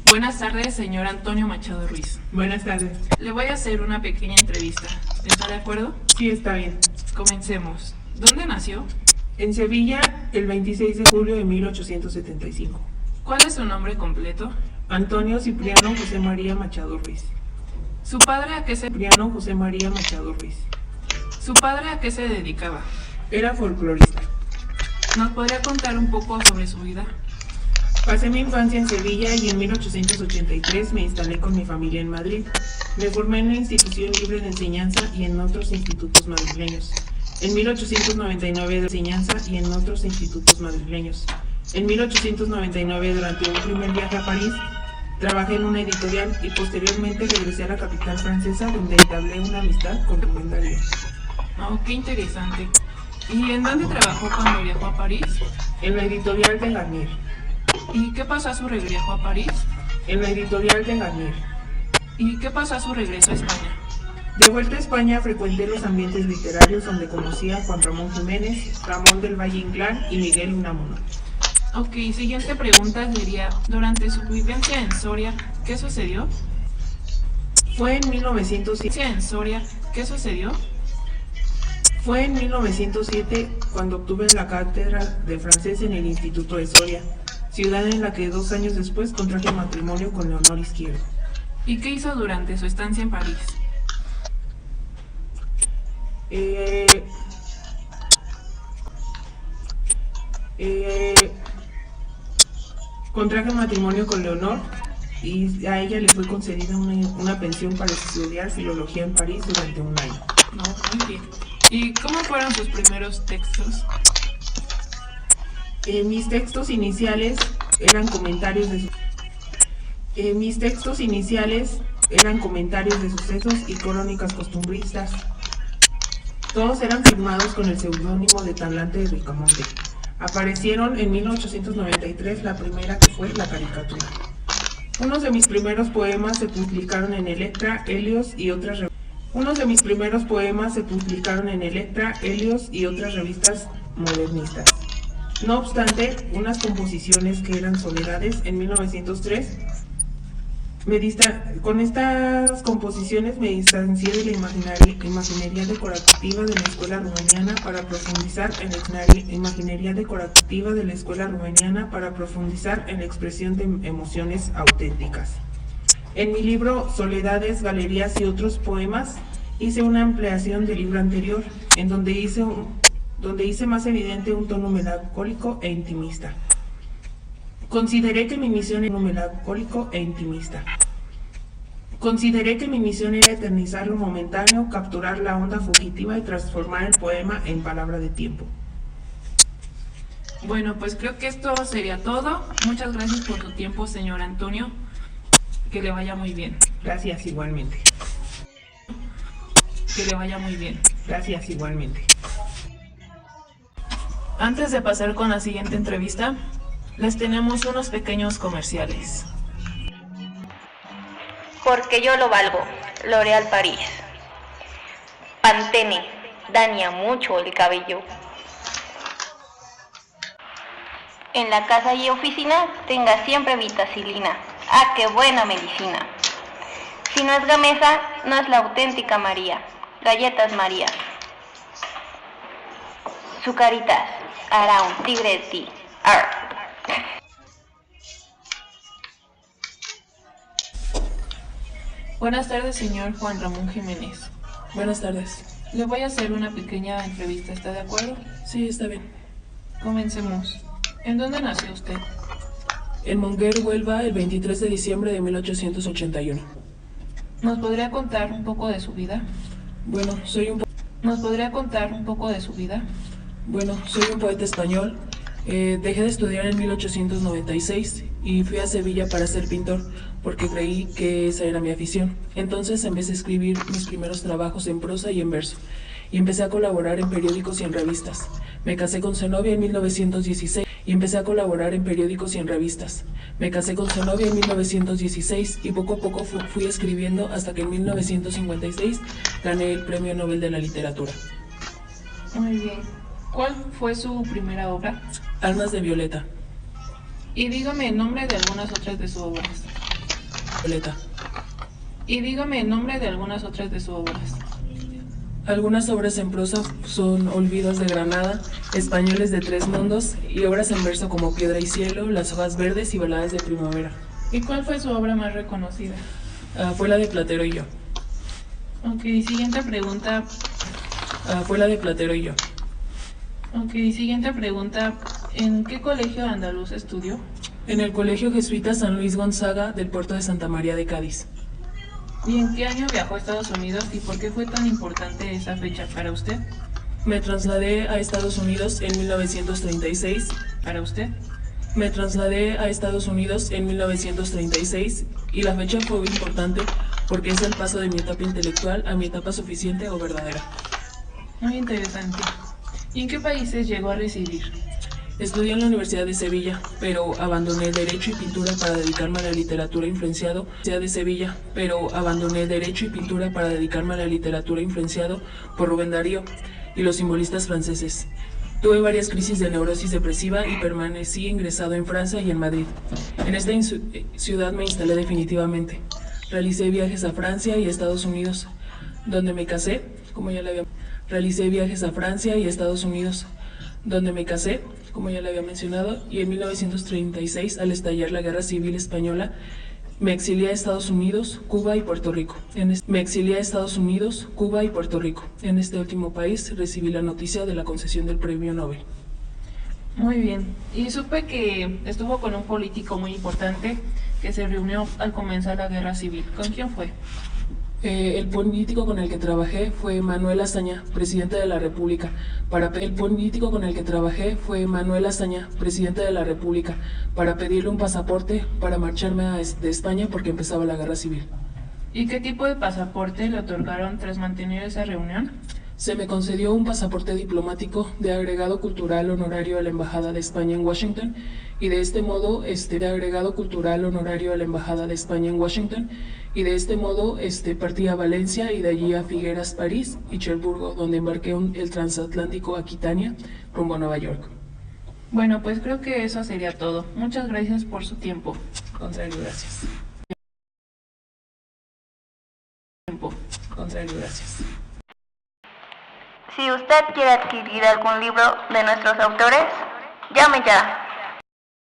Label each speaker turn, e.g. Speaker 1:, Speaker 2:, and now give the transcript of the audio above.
Speaker 1: Buenas tardes, señor Antonio Machado Ruiz.
Speaker 2: Buenas tardes.
Speaker 1: Le voy a hacer una pequeña entrevista. ¿Está de acuerdo?
Speaker 2: Sí, está bien.
Speaker 1: Comencemos. ¿Dónde nació?
Speaker 2: En Sevilla, el 26 de julio de 1875.
Speaker 1: ¿Cuál es su nombre completo?
Speaker 2: Antonio Cipriano José María Machado Ruiz.
Speaker 1: ¿Su padre a qué se...
Speaker 2: Cipriano José María Machado Ruiz.
Speaker 1: ¿Su padre a qué se dedicaba?
Speaker 2: Era folclorista.
Speaker 1: ¿Nos podría contar un poco sobre su vida?
Speaker 2: Pasé mi infancia en Sevilla y en 1883 me instalé con mi familia en Madrid. Me formé en la Institución Libre de Enseñanza y en otros institutos madrileños. En 1899 de enseñanza y en otros institutos madrileños. En 1899, durante un primer viaje a París, trabajé en una editorial y posteriormente regresé a la capital francesa, donde entablé una amistad con Rubén Darío.
Speaker 1: Oh, qué interesante. ¿Y en dónde trabajó cuando viajó a París?
Speaker 2: En la editorial de Garnier.
Speaker 1: ¿Y qué pasó a su regreso a París?
Speaker 2: En la editorial de Garnier.
Speaker 1: ¿Y qué pasó a su regreso a España?
Speaker 2: De vuelta a España frecuenté los ambientes literarios donde conocí a Juan Ramón Jiménez, Ramón del Valle Inclán y Miguel Unamuno.
Speaker 1: Ok, siguiente pregunta sería, durante su vivencia en Soria, ¿qué sucedió?
Speaker 2: Fue en 1907.
Speaker 1: En Soria, ¿qué sucedió?
Speaker 2: Fue en 1907 cuando obtuve la cátedra de francés en el Instituto de Soria, ciudad en la que 2 años después contraje matrimonio con Leonor Izquierdo.
Speaker 1: ¿Y qué hizo durante su estancia en París?
Speaker 2: Contraje matrimonio con Leonor y a ella le fue concedida una pensión para estudiar filología en París durante 1 año.
Speaker 1: No, muy bien. ¿Y cómo fueron sus primeros textos?
Speaker 2: Mis textos iniciales eran comentarios de sucesos y crónicas costumbristas. Todos eran firmados con el seudónimo de Talante de Ricamonte. Aparecieron en 1893 la primera, que fue La Caricatura. Unos de mis primeros poemas se publicaron en Electra, Helios y otras revistas modernistas. No obstante, unas composiciones que eran soledades en 1903, con estas composiciones me distancié de la imaginería decorativa de la escuela rumeniana para profundizar en la expresión de emociones auténticas. En mi libro Soledades, Galerías y otros poemas hice una ampliación del libro anterior, en donde hice más evidente un tono melancólico e intimista. Consideré que mi misión era eternizar lo momentáneo, capturar la onda fugitiva y transformar el poema en palabra de tiempo.
Speaker 1: Bueno, pues creo que esto sería todo. Muchas gracias por tu tiempo, señor Antonio. Que le vaya muy bien.
Speaker 2: Gracias, igualmente.
Speaker 1: Que le vaya muy bien.
Speaker 2: Gracias, igualmente.
Speaker 1: Antes de pasar con la siguiente entrevista, les tenemos unos pequeños comerciales.
Speaker 3: Porque yo lo valgo, L'Oréal París. Pantene, daña mucho el cabello. En la casa y oficina tenga siempre vitacilina. ¡Ah, qué buena medicina! Si no es Gamesa, no es la auténtica María. Galletas María. Sucaritas, hará un tigre de ti. Arr.
Speaker 1: Buenas tardes, señor Juan Ramón Jiménez.
Speaker 4: Buenas tardes.
Speaker 1: Le voy a hacer una pequeña entrevista, ¿está de acuerdo?
Speaker 4: Sí, está bien.
Speaker 1: Comencemos. ¿En dónde nació usted?
Speaker 4: En Monguer, Huelva, el 23 de diciembre de 1881.
Speaker 1: ¿Nos podría contar un poco de su vida?
Speaker 4: Bueno, soy un poeta español. Dejé de estudiar en 1896 y fui a Sevilla para ser pintor porque creí que esa era mi afición. Entonces empecé a escribir mis primeros trabajos en prosa y en verso y empecé a colaborar en periódicos y en revistas. Me casé con Zenobia en 1916 y poco a poco fui escribiendo hasta que en 1956 gané el Premio Nobel de la Literatura.
Speaker 1: Muy bien. ¿Cuál fue su primera obra?
Speaker 4: Almas de Violeta.
Speaker 1: Y dígame el nombre de algunas otras de sus obras.
Speaker 4: Violeta.
Speaker 1: Y dígame el nombre de algunas otras de sus obras.
Speaker 4: Algunas obras en prosa son Olvidos de Granada, Españoles de Tres Mundos y obras en verso como Piedra y Cielo, Las Hojas Verdes y Baladas de Primavera.
Speaker 1: ¿Y cuál fue su obra más reconocida?
Speaker 4: Fue la de Platero y yo.
Speaker 1: Ok, siguiente pregunta.
Speaker 4: Fue la de Platero y yo.
Speaker 1: Ok, siguiente pregunta. ¿En qué colegio andaluz estudió?
Speaker 4: En el Colegio Jesuita San Luis Gonzaga del puerto de Santa María de Cádiz.
Speaker 1: ¿Y en qué año viajó a Estados Unidos y por qué fue tan importante esa fecha para usted?
Speaker 4: Me trasladé a Estados Unidos en 1936.
Speaker 1: ¿Para usted?
Speaker 4: Me trasladé a Estados Unidos en 1936 y la fecha fue muy importante porque es el paso de mi etapa intelectual a mi etapa suficiente o verdadera.
Speaker 1: Muy interesante. ¿Y en qué países llegó a residir?
Speaker 4: Estudié en la Universidad de Sevilla, pero abandoné Derecho y Pintura para dedicarme a la literatura influenciado por Rubén Darío y los simbolistas franceses. Tuve varias crisis de neurosis depresiva y permanecí ingresado en Francia y en Madrid. En esta ciudad me instalé definitivamente. Realicé viajes a Francia y a Estados Unidos, donde me casé, como ya le había mencionado, y en 1936, al estallar la Guerra Civil Española, me exilié a Estados Unidos, Cuba y Puerto Rico. En este último país recibí la noticia de la concesión del Premio Nobel.
Speaker 1: Muy bien. Y supe que estuvo con un político muy importante que se reunió al comenzar la Guerra Civil. ¿Con quién fue?
Speaker 4: El político con el que trabajé fue Manuel Azaña, presidente de la República, para pedirle un pasaporte para marcharme de España porque empezaba la Guerra Civil.
Speaker 1: ¿Y qué tipo de pasaporte le otorgaron tras mantener esa reunión?
Speaker 4: Se me concedió un pasaporte diplomático de agregado cultural honorario a la Embajada de España en Washington y de este modo partí a Valencia y de allí a Figueras, París y Cherburgo, donde embarqué el transatlántico Aquitania rumbo a Nueva York.
Speaker 1: Bueno, pues creo que eso sería todo. Muchas gracias por su tiempo.
Speaker 4: Contrario, gracias.
Speaker 3: Si usted quiere adquirir algún libro de nuestros autores, llame ya.